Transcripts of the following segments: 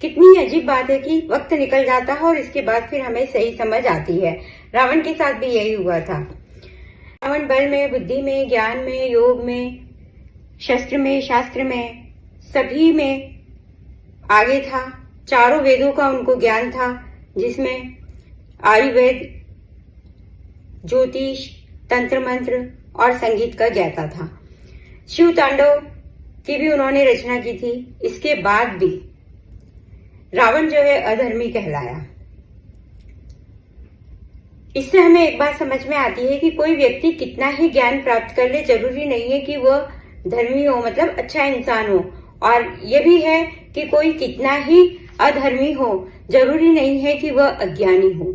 कितनी अजीब बात है कि वक्त निकल जाता है और इसके बाद फिर हमें सही समझ आती है। रावण के साथ भी यही हुआ था। रावण बल में, बुद्धि में, ज्ञान में, योग में, शस्त्र में, शास्त्र में, सभी में आगे था। चारों वेदों का उनको ज्ञान था, जिसमें आयुर्वेद, ज्योतिष, तंत्र मंत्र और संगीत का ज्ञाता था। शिव तांडव की भी उन्होंने रचना की थी। इसके बाद भी रावण जो है अधर्मी कहलाया। इससे हमें एक बात समझ में आती है कि कोई व्यक्ति कितना ही ज्ञान प्राप्त कर ले, जरूरी नहीं है कि वह धर्मी हो, मतलब अच्छा इंसान हो। और यह भी है कि कोई कितना ही अधर्मी हो, जरूरी नहीं है कि वह अज्ञानी हो।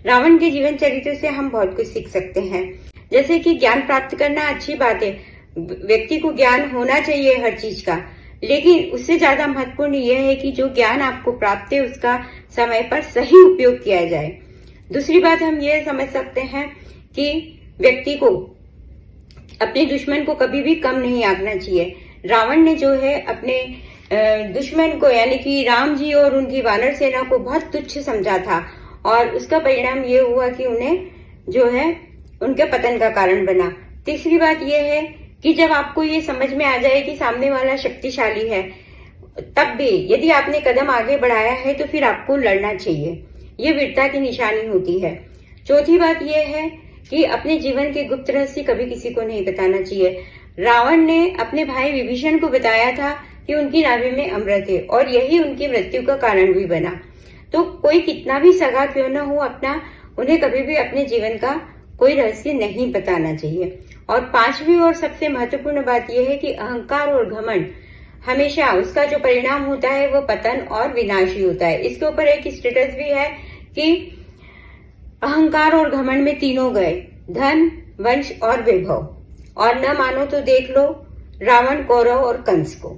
रावण के जीवन चरित्र से हम बहुत कुछ सीख सकते हैं। जैसे कि ज्ञान प्राप्त करना अच्छी बात है, व्यक्ति को ज्ञान होना चाहिए हर चीज का, लेकिन उससे ज्यादा महत्वपूर्ण यह है कि जो ज्ञान आपको प्राप्त है उसका समय पर सही उपयोग किया जाए। दूसरी बात हम ये समझ सकते हैं कि व्यक्ति को अपने दुश्मन को कभी भी कम नहीं आंकना चाहिए। रावण ने जो है अपने दुश्मन को यानी कि राम जी और उनकी वानर सेना को बहुत तुच्छ समझा था, और उसका परिणाम ये हुआ कि उन्हें जो है उनके पतन का कारण बना। तीसरी बात यह है कि जब आपको ये समझ में आ जाए कि सामने वाला शक्तिशाली है, तब भी यदि आपने कदम आगे बढ़ाया है तो फिर आपको लड़ना चाहिए। ये वीरता की निशानी होती है। चौथी बात यह है कि अपने जीवन के गुप्त रहस्य कभी किसी को नहीं बताना चाहिए। रावण ने अपने भाई विभीषण को बताया था कि उनकी नाभि में अमृत है, और यही उनकी मृत्यु का कारण भी बना। तो कोई कितना भी सगा क्यों न हो अपना, उन्हें कभी भी अपने जीवन का कोई रहस्य नहीं बताना चाहिए। और पांचवी और सबसे महत्वपूर्ण बात यह है कि अहंकार और घमंड हमेशा उसका जो परिणाम होता है वो पतन और विनाश ही होता है। इसके ऊपर एक स्टेटस भी है कि अहंकार और घमंड में तीनों गए, धन, वंश और वैभव। और न मानो तो देख लो रावण, कौरव और कंस को।